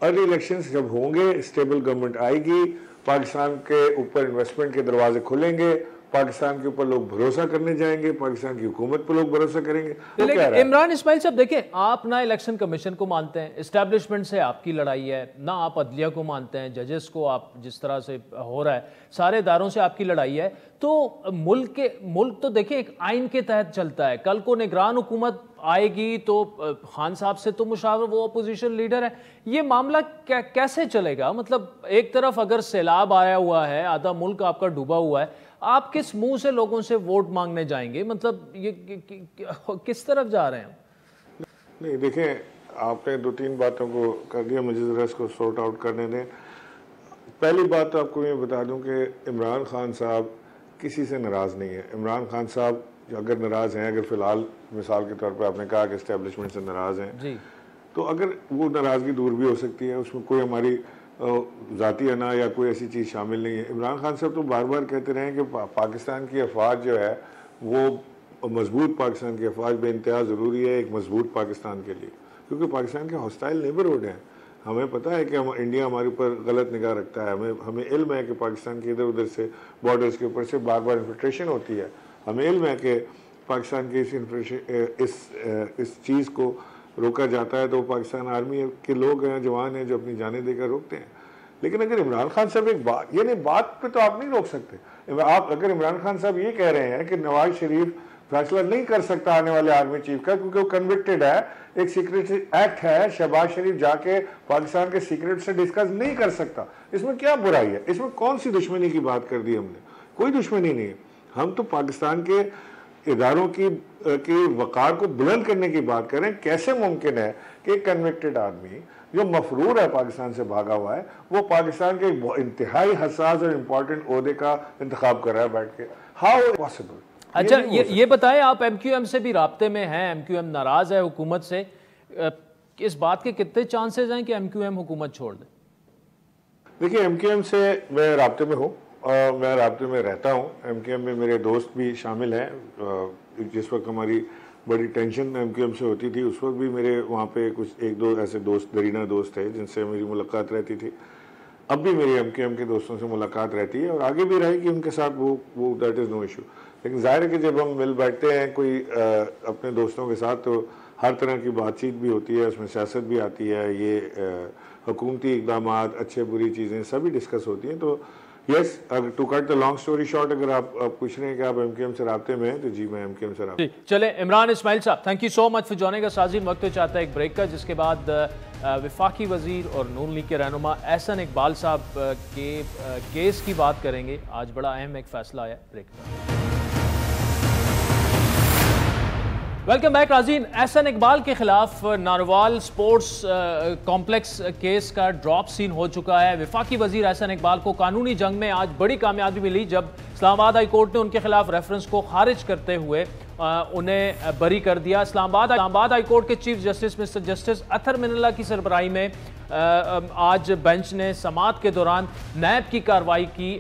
अर्ली इलेक्शंस जब होंगे, स्टेबल गवर्नमेंट आएगी, पाकिस्तान के ऊपर इन्वेस्टमेंट के दरवाजे खुलेंगे, पाकिस्तान के ऊपर लोग भरोसा करने जाएंगे, पाकिस्तान की हुकूमत पर लोग भरोसा करेंगे। तो लेकिन इमरान इस्माइल साहब देखिए, आप ना इलेक्शन कमीशन को मानते हैं, एस्टैब्लिशमेंट से आपकी लड़ाई है, ना आप अदलिया को मानते हैं, जजेस को आप जिस तरह से हो रहा है, सारे इदारों से आपकी लड़ाई है। तो मुल्क तो देखिए एक आइन के तहत चलता है। कल को निगरान हुकूमत आएगी तो खान साहब से तो मुशावर, वो अपोजिशन लीडर है, ये मामला कैसे चलेगा? मतलब एक तरफ अगर सैलाब आया हुआ है, आधा मुल्क आपका डूबा हुआ है, आप किस मुंह से लोगों से वोट मांगने जाएंगे? मतलब ये किस तरफ जा रहे हैं? नहीं देखिए, आपने 2-3 बातों को कर दिया, मुझे ज़रा इसको सॉर्ट आउट करने दें। पहली बात तो आपको मैं बता दूं कि इमरान खान साहब किसी से नाराज़ नहीं है। इमरान खान साहब अगर नाराज़ हैं, अगर फ़िलहाल मिसाल के तौर पर आपने कहा कि इस्टेब्लिशमेंट से नाराज़ हैं जी, तो अगर वो नाराज़गी दूर भी हो सकती है, उसमें कोई हमारी ज़ाती अना या कोई ऐसी चीज़ शामिल नहीं है। इमरान खान साहब तो बार बार कहते रहे कि पाकिस्तान की अफवाज जो है वो मजबूत, पाकिस्तान की अफवाज बेइंतहा ज़रूरी है एक मजबूत पाकिस्तान के लिए, क्योंकि पाकिस्तान के हॉस्टाइल नेबरहुड हैं। हमें पता है कि इंडिया हमारे ऊपर गलत निगाह रखता है, हमें इल्म है कि पाकिस्तान के इधर उधर से बॉर्डर्स के ऊपर से बार बार इन्फिल्ट्रेशन होती है। हमें इल्म है कि पाकिस्तान के इस चीज़ को रोका जाता है, तो पाकिस्तान आर्मी के लोग हैं, जवान हैं, जो अपनी जानें देकर रोकते हैं। लेकिन अगर इमरान खान साहब एक बात, यानी बात पे तो आप नहीं रोक सकते। आप अगर इमरान खान साहब ये कह रहे हैं कि नवाज शरीफ फैसला नहीं कर सकता आने वाले आर्मी चीफ का क्योंकि वो कन्विक्टेड है, एक सीक्रेट एक्ट है, शहबाज शरीफ जाके पाकिस्तान के सीक्रेट से डिस्कस नहीं कर सकता, इसमें क्या बुराई है? इसमें कौन सी दुश्मनी की बात कर दी हमने? कोई दुश्मनी नहीं है। हम तो पाकिस्तान के इदारों की वक़ार को बुलंद करने की बात करें। कैसे मुमकिन है कि एक कन्विक्टेड आदमी जो मफरूर है, पाकिस्तान से भागा हुआ है, वो पाकिस्तान के इंतहाई हसास और इम्पोर्टेंट ओहदे का इंतखाब कर रहा है बैठ के? How possible? अच्छा ये बताएं, आप एमक्यूएम से भी राब्ते में हैं, एमक्यूएम नाराज है हुकूमत से, इस बात के कितने चांसेस हैं कि एमक्यूएम हुकूमत छोड़ दे? देखिए, एमकेएम से मैं राब्ते में हूँ और मैं राब्ते में रहता हूँ। एमकेएम में मेरे दोस्त भी शामिल हैं। जिस वक्त हमारी बड़ी टेंशन एमकेएम से होती थी उस वक्त भी मेरे वहाँ पे कुछ एक दो ऐसे दोस्त, दरीना दोस्त थे जिनसे मेरी मुलाकात रहती थी। अब भी मेरी एमकेएम के दोस्तों से मुलाकात रहती है और आगे भी रहेगी उनके साथ, वो दैट इज़ नो इशू। लेकिन जाहिर है कि जब हम मिल बैठते हैं कोई अपने दोस्तों के साथ तो हर तरह की बातचीत भी होती है, उसमें सियासत भी आती है, ये हुकूमती इक़दाम, अच्छे बुरी चीज़ें सभी डिस्कस होती हैं। तो यस, अगर to cut the long story short, अगर आप पूछ रहे हैं कि आप एमकेएम से राब्ते में हैं तो जी मैं एमकेएम से राब्ते। चले इमरान इस्माइल साहब, thank you so much for joining us. Sajid, वक्त तो चाहता है एक ब्रेक का, जिसके बाद वफाकी वजीर और नून लीग के रहनुमा एहसन इकबाल साहब के केस की बात करेंगे। आज बड़ा अहम एक फैसला आया। ब्रेक। वेलकम बैक नाज़रीन। एहसन इकबाल के खिलाफ नारोवाल स्पोर्ट्स कॉम्प्लेक्स केस का ड्रॉप सीन हो चुका है। वफाकी वजीर एहसन इकबाल को कानूनी जंग में आज बड़ी कामयाबी मिली जब इस्लामाबाद हाई कोर्ट ने उनके खिलाफ रेफरेंस को खारिज करते हुए उन्हें बरी कर दिया। इस्लामाबाद हाई कोर्ट के चीफ जस्टिस मिस्टर जस्टिस अतर मिनल्ला की सरबराही में आज बेंच ने समाअत के दौरान नैब की कार्रवाई की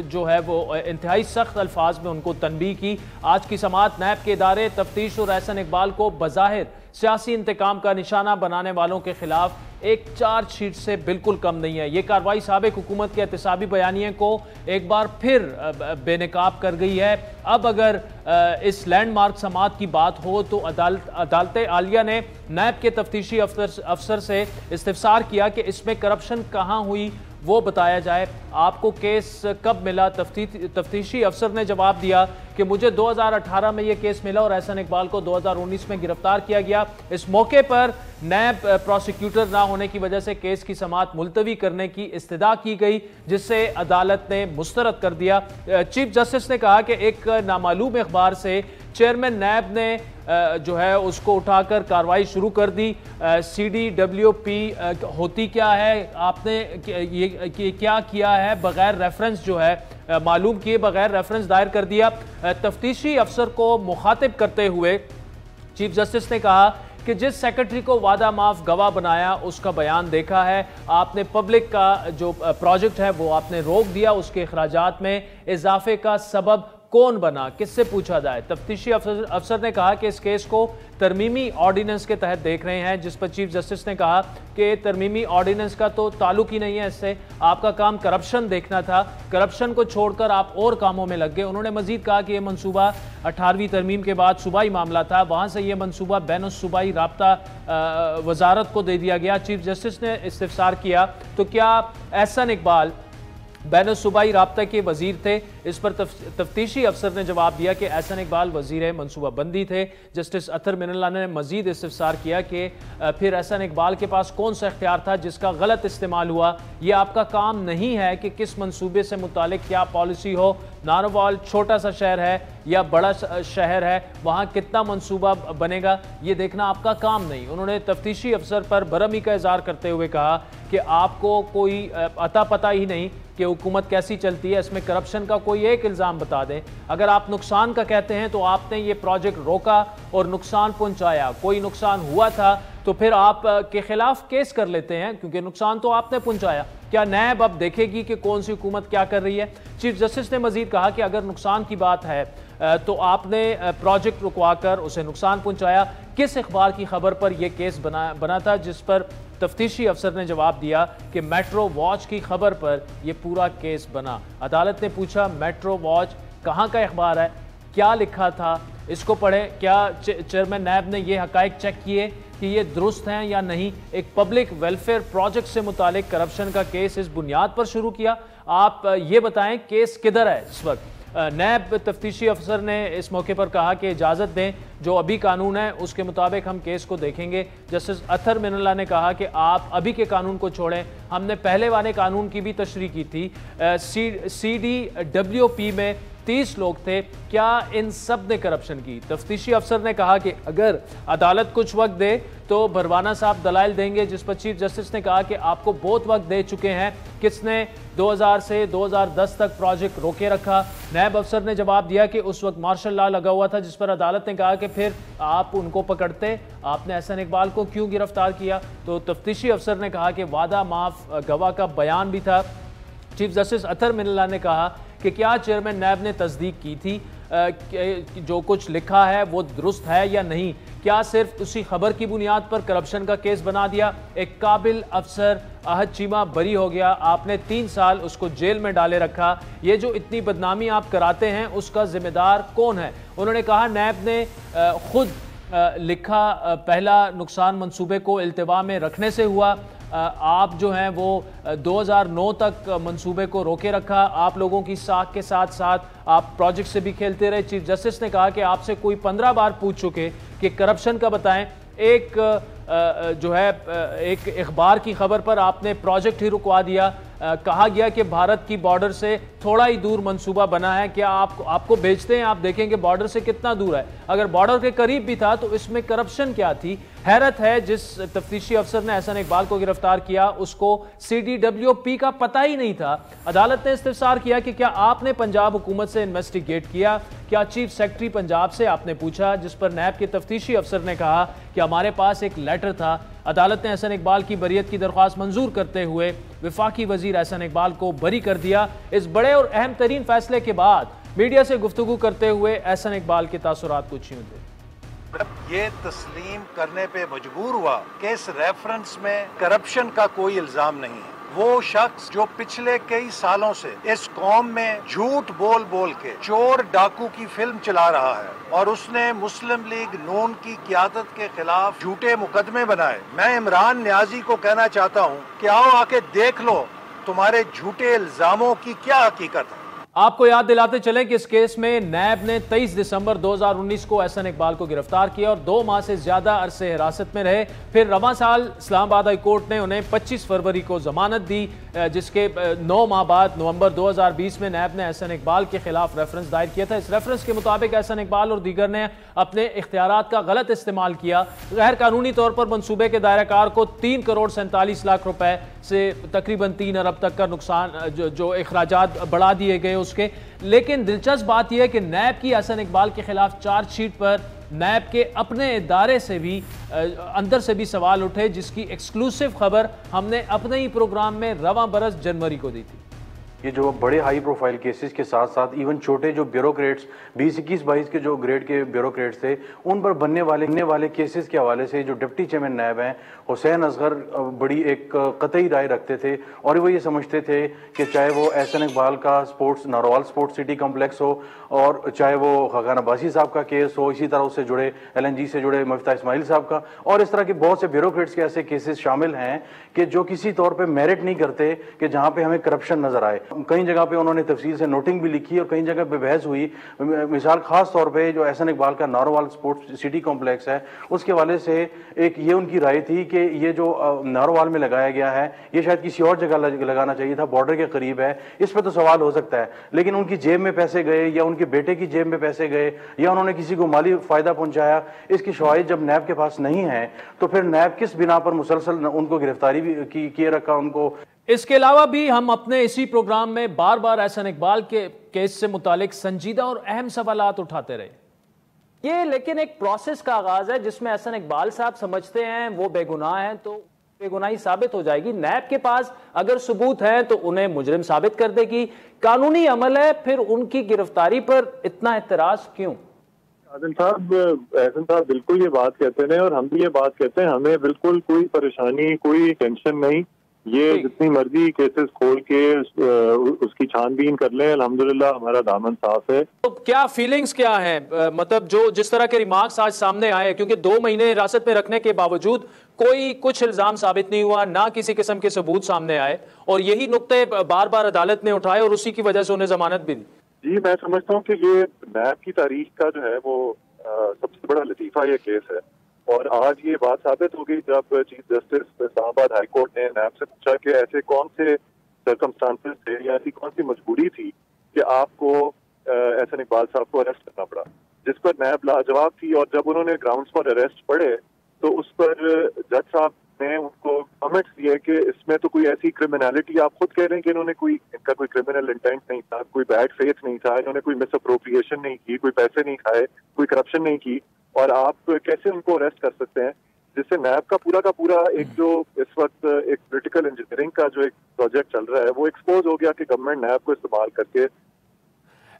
जो है वो इंतहाई सख्त अल्फाज में उनको तनबीह की। आज की समाअत नैब के इदारे तफ्तीश और एहसन इकबाल को बज़ाहिर सियासी इंतकाम का निशाना बनाने वालों के खिलाफ एक चार्जशीट से बिल्कुल कम नहीं है। ये कार्रवाई साबिक हुकूमत के एहतसाबी बयानिए को एक बार फिर बेनकाब कर गई है। अब अगर इस लैंडमार्क समाअत की बात हो तो अदालत आलिया ने नैब के तफ्तीशी अफसर से इस्तिफसार किया कि इसमें करप्शन कहाँ हुई वो बताया जाए। आपको केस कब मिला? तफ्तीशी अफसर ने जवाब दिया कि मुझे 2018 में ये केस मिला और एहसन इकबाल को 2019 में गिरफ्तार किया गया। इस मौके पर नैब प्रोसिक्यूटर ना होने की वजह से केस की समाअत मुलतवी करने की इस्तदा की गई, जिससे अदालत ने मुस्तरद कर दिया। चीफ जस्टिस ने कहा कि एक नामालूम अखबार से चेयरमैन नैब ने जो है उसको उठाकर कार्रवाई शुरू कर दी। CDWP होती क्या है, आपने ये क्या किया है, बगैर रेफरेंस जो है मालूम किए बगैर रेफरेंस दायर कर दिया। तफ्तीशी अफसर को मुखातिब करते हुए चीफ जस्टिस ने कहा कि जिस सेक्रेटरी को वादा माफ गवाह बनाया उसका बयान देखा है, आपने पब्लिक का जो प्रोजेक्ट है वो आपने रोक दिया, उसके अखराजात में इजाफे का सबब कौन बना, किससे पूछा जाए। तफ्तीशी अफसर ने कहा कि इस केस को तरमीमी ऑर्डिनेंस के तहत देख रहे हैं, जिस पर चीफ जस्टिस ने कहा कि तरमीमी ऑर्डिनेंस का तो ताल्लुक ही नहीं है इससे, आपका काम करप्शन देखना था, करप्शन को छोड़कर आप और कामों में लग गए। उन्होंने मजीद कहा कि यह मनसूबा 18वीं तरमीम के बाद सूबाई मामला था, वहाँ से यह मनसूबा बैनुस-सूबाई राब्ता वजारत को दे दिया गया। चीफ जस्टिस ने इस्तिफसार किया तो क्या एहसन इकबाल बैनुस-सूबाई राब्ता के वजीर थे? इस पर तफ्तीशी अफसर ने जवाब दिया कि एहसन इकबाल वजीर मनसूबा बंदी थे। जस्टिस अतर मिनल्ला ने मजीद इस्तिफसार किया कि फिर एहसन इकबाल के पास कौन सा इख्तियार था जिसका गलत इस्तेमाल हुआ। यह आपका काम नहीं है कि किस मनसूबे से मुतालिक क्या पॉलिसी हो। नारोवाल छोटा सा शहर है या बड़ा शहर है, वहाँ कितना मनसूबा बनेगा ये देखना आपका काम नहीं। उन्होंने तफ्तीशी अफसर पर बरहमी का इज़हार करते हुए कहा कि आपको कोई अता पता ही नहीं कि हुकूमत कैसी चलती है, इसमें करप्शन का कोई एक इल्ज़ाम बता दें। अगर आप नुकसान का कहते हैं तो आपने ये प्रोजेक्ट रोका और नुकसान पहुंचाया, कोई नुकसान हुआ था तो फिर आप के खिलाफ केस कर लेते हैं क्योंकि नुकसान तो आपने पहुंचाया। क्या नैब अब देखेगी कि कौन सी हुकूमत क्या कर रही है? चीफ जस्टिस ने मजीद कहा कि अगर नुकसान की बात है तो आपने प्रोजेक्ट रुकवाकर उसे नुकसान पहुंचाया। किस अखबार की खबर पर यह केस बना था? जिस पर तफ्तीशी अफसर ने जवाब दिया कि मेट्रो वॉच की खबर पर यह पूरा केस बना। अदालत ने पूछा मेट्रो वॉच कहाँ का अखबार है, क्या लिखा था, इसको पढ़े। क्या चेयरमैन नैब ने यह हकायक चेक किए कि ये दुरुस्त हैं या नहीं? एक पब्लिक वेलफेयर प्रोजेक्ट से मुतालिक करप्शन का केस इस बुनियाद पर शुरू किया। आप ये बताएं केस किधर है इस वक्त? नैब तफ्तीशी अफसर ने इस मौके पर कहा कि इजाज़त दें, जो अभी कानून है उसके मुताबिक हम केस को देखेंगे। जस्टिस अतर मिनल्ला ने कहा कि आप अभी के कानून को छोड़ें, हमने पहले वाले कानून की भी तशरीह की थी। CDWP में 30 लोग थे, क्या इन सब ने करप्शन की? तफ्तीशी अफसर ने कहा कि अगर अदालत कुछ वक्त दे तो भरवाना साहब दलाइल देंगे, जिस पर चीफ जस्टिस ने कहा कि आपको बहुत वक्त दे चुके हैं, किसने 2000 से 2010 तक प्रोजेक्ट रोके रखा? नायब अफसर ने जवाब दिया कि उस वक्त मार्शल लॉ लगा हुआ था, जिस पर अदालत ने कहा कि फिर आप उनको पकड़ते, आपने एहसन इकबाल को क्यों गिरफ्तार किया? तो तफ्तीशी अफसर ने कहा कि वादा माफ गवाह का बयान भी था। चीफ जस्टिस अतर मिनल्ला ने कहा कि क्या चेयरमैन नैब ने तस्दीक की थी जो कुछ लिखा है वो दुरुस्त है या नहीं? क्या सिर्फ उसी खबर की बुनियाद पर करप्शन का केस बना दिया? एक काबिल अफसर अहद चीमा बरी हो गया, आपने 3 साल उसको जेल में डाले रखा। ये जो इतनी बदनामी आप कराते हैं उसका जिम्मेदार कौन है? उन्होंने कहा नैब ने खुद लिखा पहला नुकसान मंसूबे को इल्तिवा में रखने से हुआ। आप जो हैं वो 2009 तक मंसूबे को रोके रखा, आप लोगों की साख के साथ साथ आप प्रोजेक्ट से भी खेलते रहे। चीफ जस्टिस ने कहा कि आपसे कोई 15 बार पूछ चुके कि करप्शन का बताएं। एक जो है एक अखबार की खबर पर आपने प्रोजेक्ट ही रुकवा दिया। कहा गया कि भारत की बॉर्डर से थोड़ा ही दूर मंसूबा बना है, क्या आपको बेचते हैं, आप देखेंगे बॉर्डर से कितना दूर है। अगर बॉर्डर के करीब भी था तो इसमें करप्शन क्या थी? हैरत है, जिस तफ्तीशी अफसर ने एहसन इकबाल को गिरफ्तार किया उसको CDWP का पता ही नहीं था। अदालत ने इस्तिफसार किया कि क्या आपने पंजाब हुकूमत से इन्वेस्टिगेट किया? क्या चीफ सेक्रेटरी पंजाब से आपने पूछा? जिस पर नैब के तफ्तीशी अफसर ने कहा कि हमारे पास एक लेटर था। अदालत ने एहसन इकबाल की बरियत की दरख्वास्त मंजूर करते हुए वफाकी वजीर एहसन इकबाल को बरी कर दिया। इस बड़े और अहम तरीन फैसले के बाद मीडिया से गुफ्तगू करते हुए एहसन इकबाल के तासुरात कुछ यूं थे। ये तस्लीम करने पे मजबूर हुआ कि इस रेफरेंस में करप्शन का कोई इल्जाम नहीं है। वो शख्स जो पिछले कई सालों से इस कौम में झूठ बोल बोल के चोर डाकू की फिल्म चला रहा है और उसने मुस्लिम लीग नून की क़यादत के खिलाफ झूठे मुकदमे बनाए। मैं इमरान नियाजी को कहना चाहता हूँ कि आओ आके देख लो तुम्हारे झूठे इल्जामों की क्या हकीकत है। आपको याद दिलाते चलें कि इस केस में नैब ने 23 दिसंबर 2019 को एहसन इकबाल को गिरफ्तार किया और 2 माह से ज्यादा अरसे हिरासत में रहे। फिर रवां साल इस्लामाबाद हाई कोर्ट ने उन्हें 25 फरवरी को जमानत दी, जिसके 9 माह बाद नवंबर 2020 में नैब ने एहसन इकबाल के खिलाफ रेफरेंस दायर किया था। इस रेफरेंस के मुताबिक एहसन इकबाल और दीगर ने अपने इख्तियारात का गलत इस्तेमाल किया। गैर कानूनी तौर पर मंसूबे के दायराकार को 3 करोड़ 47 लाख रुपए से तकरीबन 3 अरब तक का नुकसान जो अखराजात बढ़ा दिए गए उसके। लेकिन दिलचस्प बात यह है कि नैब की एहसन इकबाल के खिलाफ चार्जशीट पर नैब के अपने इदारे से भी अंदर से भी सवाल उठे, जिसकी एक्सक्लूसिव खबर हमने अपने ही प्रोग्राम में रवां बरस जनवरी को दी थी। ये जो बड़े हाई प्रोफाइल केसेस के साथ साथ इवन छोटे जो ब्यूरोक्रेट्स 20, 21, 22 के जो ग्रेड के ब्यूरोक्रेट्स थे उन पर बनने वाले केसेस के हवाले से जो डिप्टी चेयरमैन नैब हैं हुसैन असगर बड़ी एक कतई राय रखते थे और वो ये समझते थे कि चाहे वो एहसन इकबाल का sports Narowal sports city complex हो और चाहे वो खाकान अब्बासी साहब का केस हो, इसी तरह उससे जुड़े LNG से जुड़े मुफ्ता इस्माइल साहब का, और इस तरह के बहुत से ब्यूरोक्रेट्स के ऐसे केसेस शामिल हैं कि जो किसी तौर पे मेरिट नहीं करते कि जहां पे हमें करप्शन नजर आए। कई जगह पे उन्होंने तफसील से नोटिंग भी लिखी और कई जगह पे बहस हुई। मिसाल खास तौर पे जो एहसन इकबाल का नारोवाल स्पोर्ट्स सिटी कॉम्प्लेक्स है उसके हवाले से एक ये उनकी राय थी कि ये जो नारोवाल में लगाया गया है ये शायद किसी और जगह लगाना चाहिए था, बॉर्डर के करीब है। इस पर तो सवाल हो सकता है, लेकिन उनकी जेब में पैसे गए या उनके बेटे की जेब में पैसे गए या उन्होंने किसी को माली फायदा पहुंचाया, इसकी शवाहिद जब नैब के पास नहीं है तो फिर नैब किस बिना पर मुसलसल उनको गिरफ्तारी भी किए रखा उनको। इसके अलावा भी हम अपने इसी प्रोग्राम में बार बार एहसन इकबाल के केस से मुतालिक संजीदा और अहम सवालात उठाते रहे। ये लेकिन एक प्रोसेस का आगाज है जिसमें एहसन इकबाल साहब समझते हैं वो बेगुनाह हैं तो बेगुनाही साबित हो जाएगी। नैब के पास अगर सबूत है तो उन्हें मुजरिम साबित कर देगी। कानूनी अमल है, फिर उनकी गिरफ्तारी पर इतना एतराज क्यों? आदिल साहब, एहसन साहब बिल्कुल ये बात कहते हैं और हम भी ये बात कहते हैं, हमें बिल्कुल कोई परेशानी कोई टेंशन नहीं। ये जितनी मर्जी केसेस खोल के उसकी छानबीन कर लें, अल्हम्दुलिल्लाह हमारा दामन साफ है। तो क्या फीलिंग्स क्या हैं, मतलब जो जिस तरह के रिमार्क्स आज सामने आए, क्योंकि 2 महीने हिरासत में रखने के बावजूद कोई कुछ इल्जाम साबित नहीं हुआ, ना किसी किस्म के सबूत सामने आए और यही नुक्ते बार बार अदालत ने उठाए और उसी की वजह से उन्हें जमानत भी दी। जी, मैं समझता हूँ कि ये नैब की तारीख का जो है वो सबसे बड़ा लतीफा ये केस है और आज ये बात साबित हो गई जब chief justice Islamabad high court ने नैब से पूछा कि ऐसे कौन से सर्कमस्टांसेस थे या ऐसी कौन सी मजबूरी थी कि आपको एहसन इकबाल साहब को अरेस्ट करना पड़ा, जिस पर नैब लाजवाब थी। और जब उन्होंने ग्राउंड्स फॉर अरेस्ट पढ़े तो उस पर जज साहब ने उनको कमेंट्स दिए कि इसमें तो कोई ऐसी क्रिमिनलिटी, आप खुद कह रहे हैं कि इनका कोई क्रिमिनल इंटेंट नहीं था, कोई बैड फेथ नहीं था, इन्होंने कोई मिस अप्रोप्रिएशन नहीं की, कोई पैसे नहीं खाए, कोई करप्शन नहीं की, और आप कैसे उनको अरेस्ट कर सकते हैं? जिससे नैब का पूरा एक जो इस वक्त एक पॉलिटिकल इंजीनियरिंग का जो एक प्रोजेक्ट चल रहा है वो एक्सपोज हो गया कि गवर्नमेंट नैब को इस्तेमाल करके।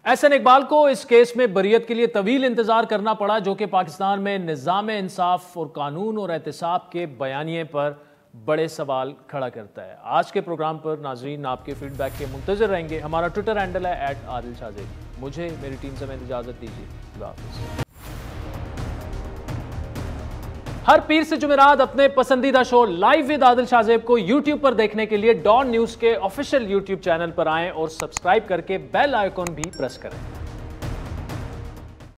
एहसन इकबाल को इस केस में बरियत के लिए तवील इंतजार करना पड़ा, जो कि पाकिस्तान में निज़ाम इंसाफ और कानून और एहतसाब के बयानिए पर बड़े सवाल खड़ा करता है। आज के प्रोग्राम पर नाजरीन आपके फीडबैक के मुंतज़िर रहेंगे। हमारा ट्विटर हैंडल है @आदिलशाहज़ेब। मुझे मेरी टीम समेत इजाज़त दीजिए। खुदा हाफ़िज़। हर पीर से जुमेरात अपने पसंदीदा show live with Adil Shahzeb को YouTube पर देखने के लिए डॉन न्यूज़ के ऑफिशियल YouTube चैनल पर आएं और सब्सक्राइब करके बेल आइकॉन भी प्रेस करें।